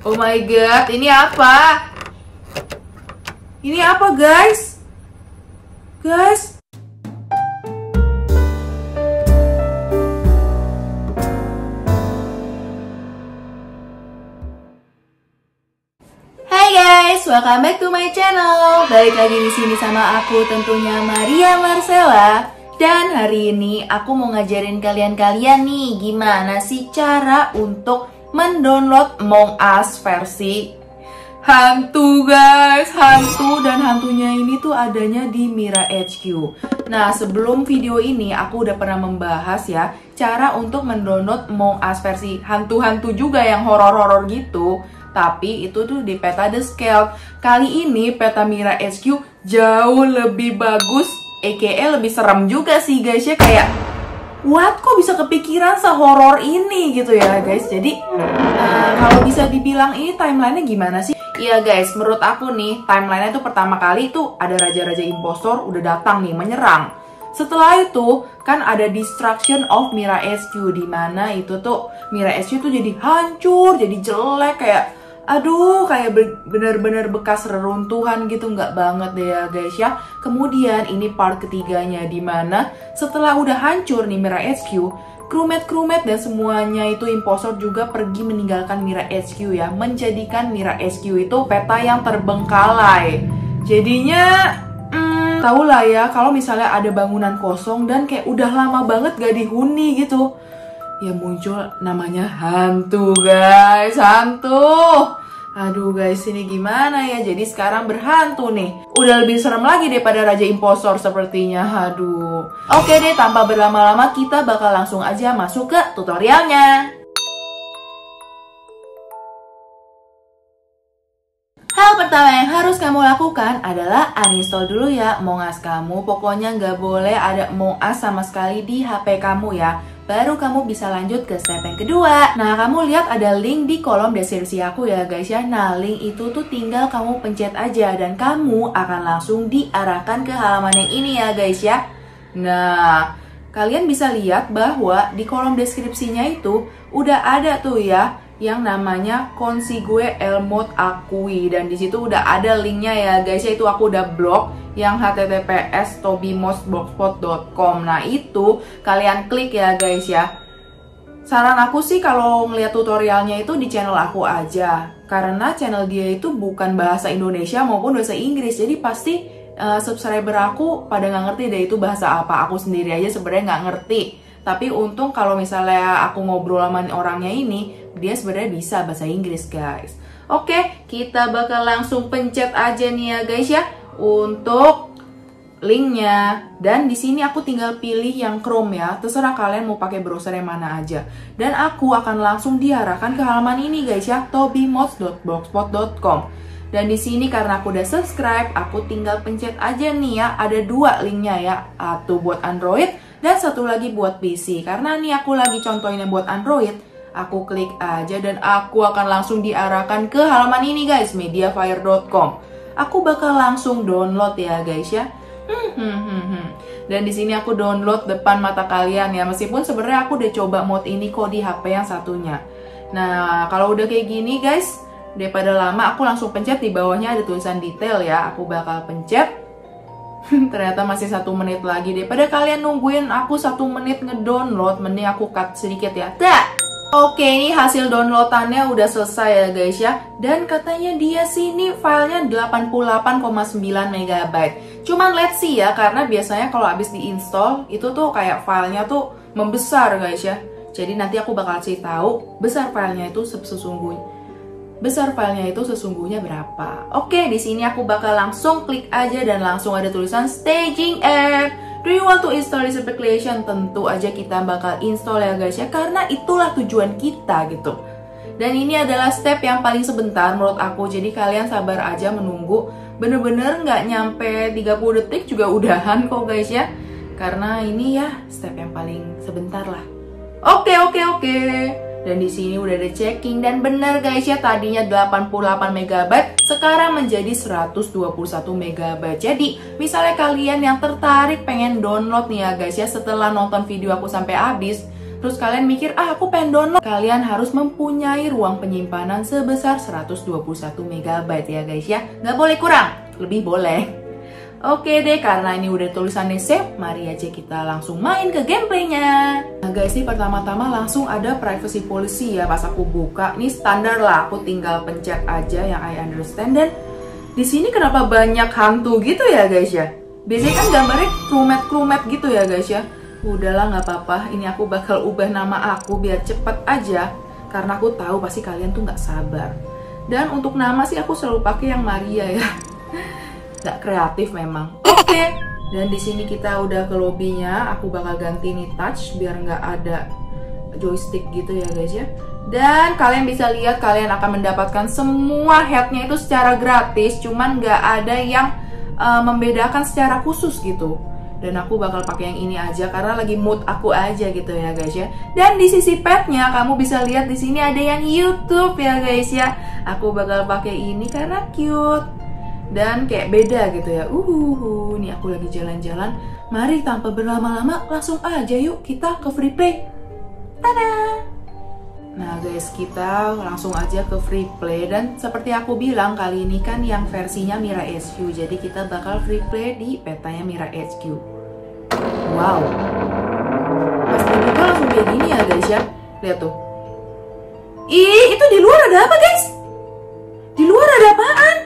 Oh my god, ini apa? Ini apa guys? Guys? Hai guys, welcome back to my channel. Balik lagi di sini sama aku tentunya Maria Marcella. Dan hari ini aku mau ngajarin kalian nih gimana sih cara untuk mendownload Among Us versi hantu guys. Hantu, dan hantunya ini tuh adanya di Mira HQ. Nah, sebelum video ini aku udah pernah membahas ya cara untuk mendownload Among Us versi hantu-hantu juga yang horor-horor gitu. Tapi itu tuh di peta The Scale. Kali ini peta Mira HQ jauh lebih bagus, aka lebih serem juga sih guys ya. Kayak what, kok bisa kepikiran sehoror ini gitu ya guys. Jadi kalau bisa dibilang ini timelinenya gimana sih? Iya guys, menurut aku nih timelinenya tuh pertama kali tuh ada raja-raja impostor udah datang nih menyerang. Setelah itu kan ada destruction of Mira HQ, dimana itu tuh Mira HQ tuh jadi hancur, jadi jelek, kayak aduh, kayak bener-bener bekas reruntuhan gitu, nggak banget deh ya guys ya. Kemudian ini part ketiganya, dimana setelah udah hancur nih Mira HQ, crewmate dan semuanya itu impostor juga pergi meninggalkan Mira HQ ya, menjadikan Mira HQ itu peta yang terbengkalai. Jadinya tau lah ya, kalau misalnya ada bangunan kosong dan kayak udah lama banget gak dihuni gitu, ya muncul namanya hantu guys, hantu. Aduh guys, ini gimana ya? Jadi sekarang berhantu nih. Udah lebih serem lagi daripada Raja Impostor sepertinya. Aduh. Oke deh, tanpa berlama-lama kita bakal langsung aja masuk ke tutorialnya. Hal pertama yang harus kamu lakukan adalah uninstall dulu ya Among Us kamu. Pokoknya nggak boleh ada Among Us sama sekali di HP kamu ya. Baru kamu bisa lanjut ke step yang kedua. Nah, kamu lihat ada link di kolom deskripsi aku ya guys ya. Nah, link itu tuh tinggal kamu pencet aja dan kamu akan langsung diarahkan ke halaman yang ini ya guys ya. Nah, kalian bisa lihat bahwa di kolom deskripsinya itu udah ada tuh ya yang namanya Consigue Elmod Akui, dan di situ udah ada linknya ya guys ya. Itu aku udah blog yang https://tobimosblogspot.com. Nah, itu kalian klik ya guys ya. Saran aku sih kalau ngeliat tutorialnya itu di channel aku aja, karena channel dia itu bukan bahasa Indonesia maupun bahasa Inggris, jadi pasti subscriber aku pada nggak ngerti deh itu bahasa apa. Aku sendiri aja sebenarnya nggak ngerti, tapi untung kalau misalnya aku ngobrol sama orangnya ini, dia sebenarnya bisa bahasa Inggris guys. Oke, kita bakal langsung pencet aja nih ya guys ya untuk linknya. Dan di sini aku tinggal pilih yang Chrome ya. Terserah kalian mau pakai browser yang mana aja. Dan aku akan langsung diarahkan ke halaman ini guys ya, tobimods.blogspot.com. Dan di sini karena aku udah subscribe, aku tinggal pencet aja nih ya. Ada dua linknya ya, satu buat Android dan satu lagi buat PC. Karena nih aku lagi contohinnya buat Android, aku klik aja dan aku akan langsung diarahkan ke halaman ini guys, mediafire.com. Aku bakal langsung download ya guys ya. Dan di sini aku download depan mata kalian ya. Meskipun sebenarnya aku udah coba mod ini kok di HP yang satunya. Nah, kalau udah kayak gini guys, daripada lama aku langsung pencet di bawahnya ada tulisan detail ya. Aku bakal pencet. Ternyata masih 1 menit lagi. Daripada kalian nungguin aku 1 menit ngedownload, mending aku cut sedikit ya. Oke, ini hasil downloadannya udah selesai ya guys ya. Dan katanya dia sini filenya 88,9 MB. Cuman let's see ya, karena biasanya kalau habis diinstal itu tuh kayak filenya tuh membesar guys ya. Jadi nanti aku bakal kasih tahu besar filenya itu sesungguhnya berapa. Oke, di sini aku bakal langsung klik aja dan langsung ada tulisan staging app. Do you want to install this application? Tentu aja kita bakal install ya guys ya, karena itulah tujuan kita gitu. Dan ini adalah step yang paling sebentar menurut aku, jadi kalian sabar aja menunggu. Bener-bener nggak nyampe 30 detik juga udahan kok guys ya. Karena ini ya step yang paling sebentar lah. Oke. Dan di sini udah ada checking dan benar guys ya, tadinya 88 MB sekarang menjadi 121 MB. Jadi misalnya kalian yang tertarik pengen download nih ya guys ya, setelah nonton video aku sampai habis, Terus kalian mikir, aku pengen download. Kalian harus mempunyai ruang penyimpanan sebesar 121 MB ya guys ya. Nggak boleh kurang, lebih boleh. Oke deh, karena ini udah tulisannya save, mari aja kita langsung main ke gameplaynya. Nah guys, ini pertama-tama langsung ada privacy policy ya. Pas aku buka, ini standar lah, aku tinggal pencet aja yang I understand. Dan di sini kenapa banyak hantu gitu ya guys ya? Biasanya kan gambarnya krumet gitu ya guys ya. Udahlah nggak apa-apa, ini aku bakal ubah nama aku biar cepet aja. Karena aku tahu pasti kalian tuh nggak sabar. Dan untuk nama sih aku selalu pakai yang Maria ya. Gak kreatif memang. Oke. Dan di sini kita udah ke lobbynya. Aku bakal ganti nih touch biar nggak ada joystick gitu ya guys ya. Dan kalian bisa lihat kalian akan mendapatkan semua headnya itu secara gratis. Cuman nggak ada yang membedakan secara khusus gitu. Dan aku bakal pakai yang ini aja karena lagi mood aku aja gitu ya guys ya. Dan di sisi padnya kamu bisa lihat di sini ada yang YouTube ya guys ya. Aku bakal pakai ini karena cute. Dan kayak beda gitu ya. Nih aku lagi jalan-jalan. Mari tanpa berlama-lama langsung aja yuk kita ke free play. Tada! Nah guys, kita langsung aja ke free play. Dan seperti aku bilang, kali ini kan yang versinya Mira HQ. Jadi kita bakal free play di petanya Mira HQ. Wow, pas dibuka langsung kayak gini ya guys ya. Lihat tuh. Ih, itu di luar ada apa guys? Di luar ada apaan?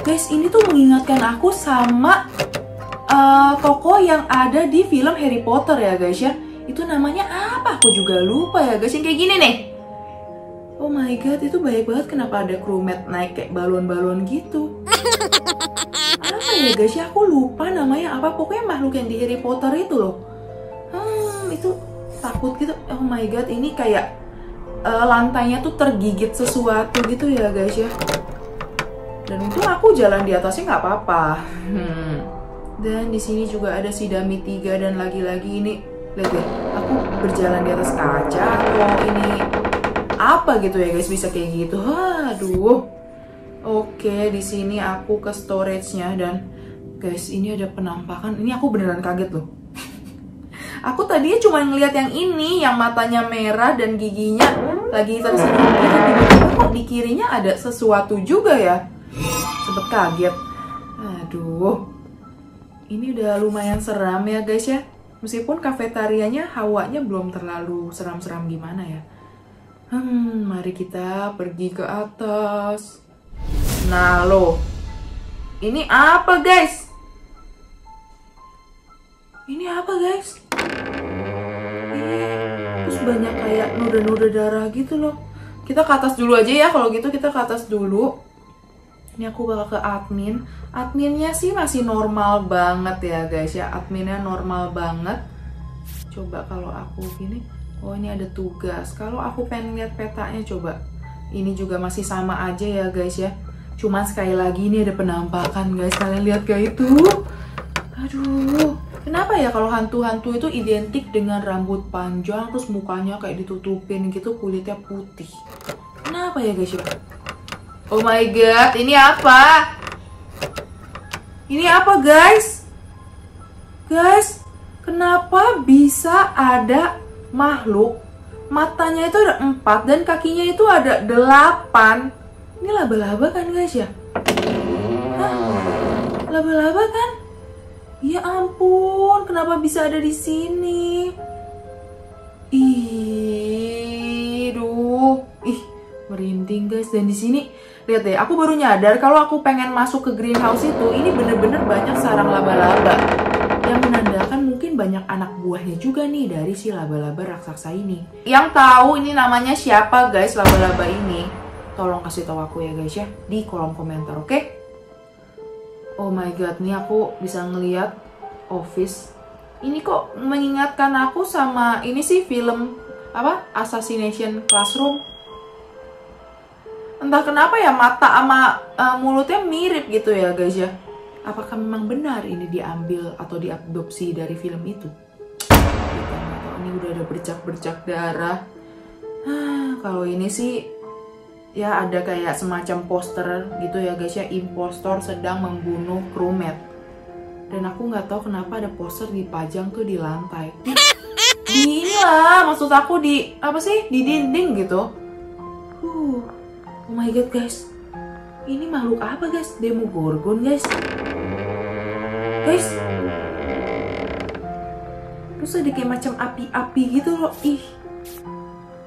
Guys, ini tuh mengingatkan aku sama toko yang ada di film Harry Potter ya guys ya. Itu namanya apa? Aku juga lupa ya guys, yang kayak gini nih. Oh my god, itu banyak banget. Kenapa ada crewmate naik kayak balon-balon gitu? Apa ya guys ya, aku lupa namanya apa. Pokoknya makhluk yang di Harry Potter itu loh. Itu takut gitu. Oh my god, ini kayak lantainya tuh tergigit sesuatu gitu ya guys ya. Dan untung aku jalan di atasnya nggak apa-apa. Dan di sini juga ada si Dummy 3 dan lagi-lagi ini lihat deh, aku berjalan di atas kaca atau ini apa gitu ya guys, bisa kayak gitu. Aduh. Oke, di sini aku ke storage-nya dan guys, ini ada penampakan. Ini aku beneran kaget loh. Aku tadinya cuma ngeliat yang ini, yang matanya merah dan giginya lagi tersenyum. Tiba-tiba kok di kirinya ada sesuatu juga ya. Sempet kaget. Aduh, ini udah lumayan seram ya guys ya. Meskipun kafetarianya hawanya belum terlalu seram-seram gimana ya. Mari kita pergi ke atas. Nah loh, ini apa guys? Ini apa guys? Terus banyak kayak noda-noda darah gitu loh. Kita ke atas dulu aja ya, kalau gitu kita ke atas dulu. Ini aku bakal ke admin. Adminnya sih masih normal banget ya guys ya. Adminnya normal banget. Coba kalau aku gini. Oh ini ada tugas. Kalau aku pengen lihat petanya coba. Ini juga masih sama aja ya guys ya. Cuman sekali lagi ini ada penampakan guys. Kalian lihat gak itu? Aduh. Kenapa ya kalau hantu-hantu itu identik dengan rambut panjang. Terus mukanya kayak ditutupin gitu. Kulitnya putih. Kenapa ya guys ya? Oh my god, ini apa? Ini apa guys? Guys, kenapa bisa ada makhluk matanya itu ada 4 dan kakinya itu ada 8? Ini laba-laba kan guys ya? Hah? Laba-laba kan? Ya ampun, kenapa bisa ada di sini? Merinding guys. Dan di sini lihat deh, aku baru nyadar kalau aku pengen masuk ke greenhouse itu, ini bener-bener banyak sarang laba-laba yang menandakan mungkin banyak anak buahnya juga nih dari si laba-laba raksasa ini. Yang tahu ini namanya siapa guys, laba-laba ini, tolong kasih tahu aku ya guys ya di kolom komentar, oke? Oh my god, nih aku bisa ngeliat office. Ini kok mengingatkan aku sama ini sih film apa? Assassination Classroom. Entah kenapa ya mata sama mulutnya mirip gitu ya guys ya. Apakah memang benar ini diambil atau diadopsi dari film itu? Ini udah ada bercak-bercak darah. Kalau ini sih ya ada kayak semacam poster gitu ya guys ya. Impostor sedang membunuh crewmate. Dan aku nggak tahu kenapa ada poster dipajang tuh di lantai. di inilah, maksud aku di apa sih, di dinding gitu. Oh my god guys, ini makhluk apa guys? Demogorgon guys. Terus ada kayak macam api-api gitu loh. Ih,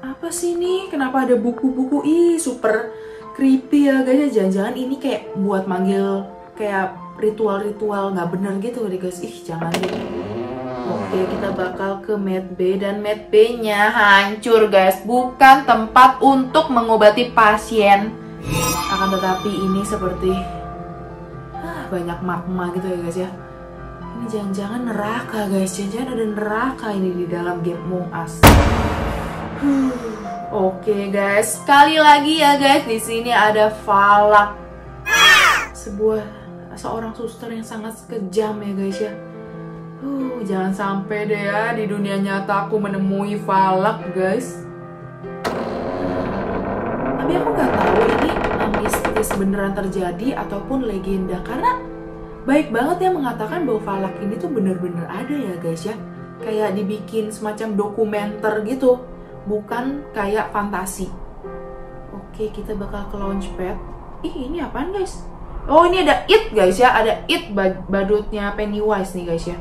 apa sih ini? Kenapa ada buku-buku? Ih, super creepy ya guys. Jangan-jangan ini kayak buat manggil kayak ritual-ritual nggak bener gitu deh guys. Ih, jangan deh. Oke, kita bakal ke mat B dan mat B-nya hancur guys. Bukan tempat untuk mengobati pasien. Akan tetapi ini seperti banyak magma gitu ya guys ya. Ini jangan-jangan neraka guys. Jangan-jangan ada neraka ini di dalam game Among Us. Oke guys, sekali lagi ya guys, di sini ada Valak. Seorang suster yang sangat kejam ya guys ya. Jangan sampai deh ya di dunia nyata aku menemui Valak guys. Tapi aku nggak tahu ini mistis beneran terjadi ataupun legenda, karena baik banget ya mengatakan bahwa Valak ini tuh bener-bener ada ya guys ya. Kayak dibikin semacam dokumenter gitu, bukan kayak fantasi. Oke, kita bakal ke launchpad. Ih, ini apaan guys? Oh, ini ada It guys ya, ada It badutnya Pennywise nih guys ya.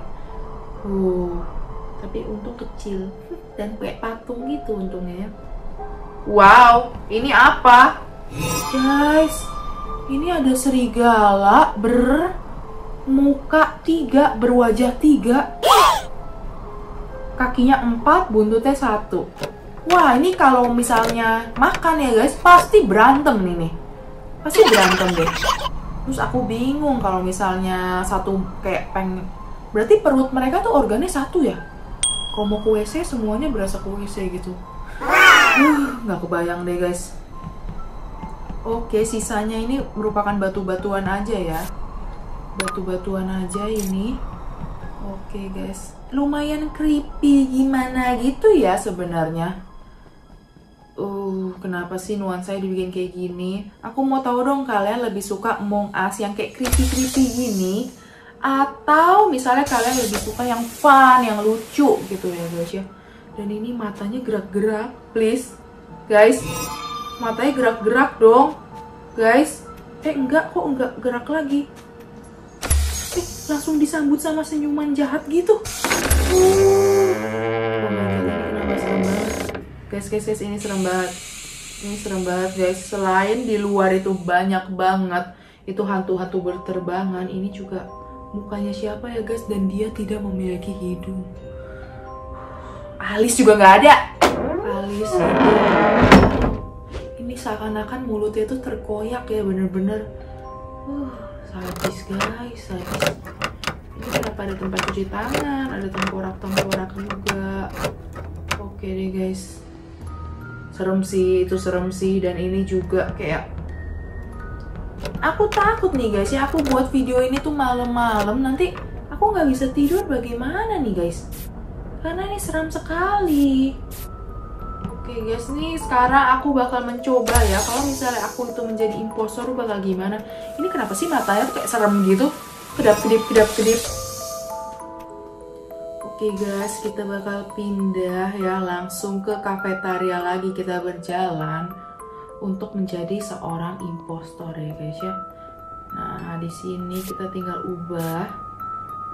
Tapi untung kecil dan kayak patung gitu untungnya ya. Wow, ini apa? Guys, ini ada serigala bermuka 3, berwajah 3, kakinya 4, buntutnya 1. Wah, ini kalau misalnya makan ya guys, pasti berantem nih. Pasti berantem deh. Terus aku bingung kalau misalnya satu kayak berarti perut mereka tuh organnya satu ya? Kalau mau ke WC semuanya berasa ke WC gitu. Nggak kebayang deh guys. Oke, sisanya ini merupakan batu-batuan aja ya. Batu-batuan aja ini. Oke guys, lumayan creepy gimana gitu ya sebenarnya. Kenapa sih nuansanya dibikin kayak gini? Aku mau tahu dong, kalian lebih suka Among Us yang kayak creepy-creepy gini, atau misalnya kalian lebih suka yang fun, yang lucu gitu ya guys ya. Dan ini matanya gerak-gerak, please guys, matanya gerak-gerak dong guys. Enggak, kok enggak gerak lagi. Langsung disambut sama senyuman jahat gitu. Oh my god, ini kenapa serem banget guys, ini serem banget. Ini serem banget guys. Selain di luar itu banyak banget itu hantu-hantu berterbangan, ini juga mukanya siapa ya guys, dan dia tidak memiliki hidung. Alis juga nggak ada. Alis ini seakan-akan mulutnya itu terkoyak ya, bener-bener. Sadis guys, sadis. Ini kenapa ada tempat cuci tangan, ada tengkorak-tengkorak juga. Oke deh guys, serem sih, itu serem sih. Dan ini juga kayak aku takut nih guys ya, aku buat video ini tuh malam-malam, nanti aku nggak bisa tidur bagaimana nih guys, karena ini seram sekali. Oke guys, nih sekarang aku bakal mencoba ya, kalau misalnya aku itu menjadi impostor bakal gimana. Ini kenapa sih matanya tuh kayak serem gitu, kedap-kedip. Oke guys, kita bakal pindah ya langsung ke kafetaria lagi, kita berjalan untuk menjadi seorang impostor ya guys ya. Nah, di sini kita tinggal ubah.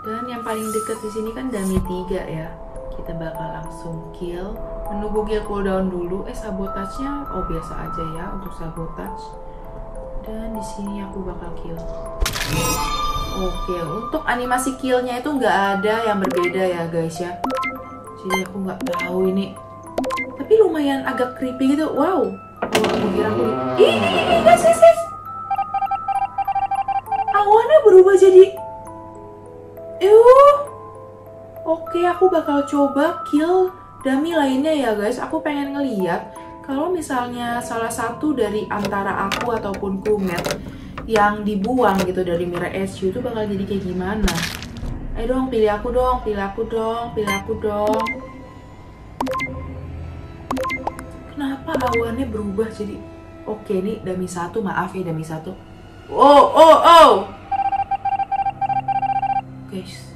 Dan yang paling dekat di sini kan dummy 3 ya. Kita bakal langsung kill. Menunggu kill cooldown dulu. Sabotage-nya biasa aja ya untuk sabotage. Dan di sini aku bakal kill. Oke, untuk animasi killnya itu nggak ada yang berbeda ya guys ya. Jadi aku nggak tahu ini. Tapi lumayan agak creepy gitu. Wow. Aku kira aku ini guys. Awannya berubah jadi Oke, aku bakal coba kill dummy lainnya ya guys. Aku pengen ngeliat kalau misalnya salah satu dari antara aku ataupun crewmate yang dibuang gitu dari Mirror HQ itu bakal jadi kayak gimana. Ayo dong, pilih aku dong. Kenapa awannya berubah jadi... Oke, ini dummy 1, maaf ya dummy 1. Guys.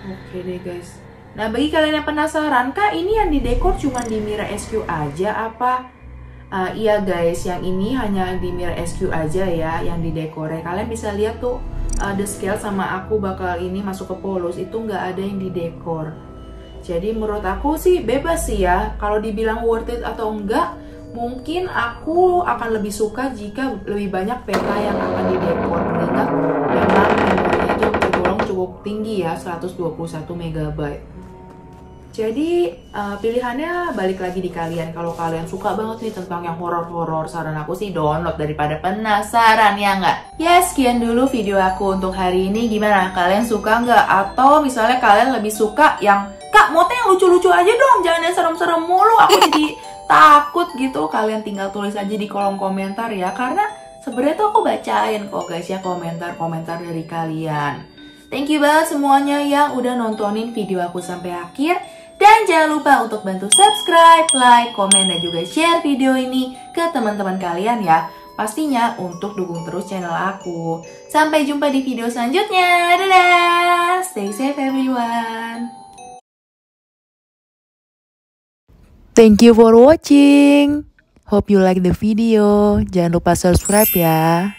Oke deh guys. Nah, bagi kalian yang penasaran, Kak, ini yang didekor cuma di Mira SQ aja apa? Iya guys, yang ini hanya di Mira SQ aja ya yang didekornya. Kalian bisa lihat tuh the scale sama aku bakal ini masuk ke polos itu nggak ada yang didekor. Jadi menurut aku sih bebas sih ya. Kalau dibilang worth it atau enggak, mungkin aku akan lebih suka jika lebih banyak peta yang akan didekor. Mengingat memang memorinya itu tergolong cukup tinggi ya, 121 MB. Jadi pilihannya balik lagi di kalian. Kalau kalian suka banget nih tentang yang horor-horor, saran aku sih download daripada penasaran ya nggak? Ya sekian dulu video aku untuk hari ini. Gimana? Kalian suka nggak? Atau misalnya kalian lebih suka yang Kak, moodnya yang lucu-lucu aja dong, jangan yang serem-serem mulu. Aku jadi takut gitu. Kalian tinggal tulis aja di kolom komentar ya. Karena sebenarnya tuh aku bacain kok guys ya komentar-komentar dari kalian. Thank you banget semuanya yang udah nontonin video aku sampai akhir. Dan jangan lupa untuk bantu subscribe, like, komen, dan juga share video ini ke teman-teman kalian ya. Pastinya untuk dukung terus channel aku. Sampai jumpa di video selanjutnya. Dadah! Stay safe everyone. Thank you for watching. Hope you like the video. Jangan lupa subscribe ya.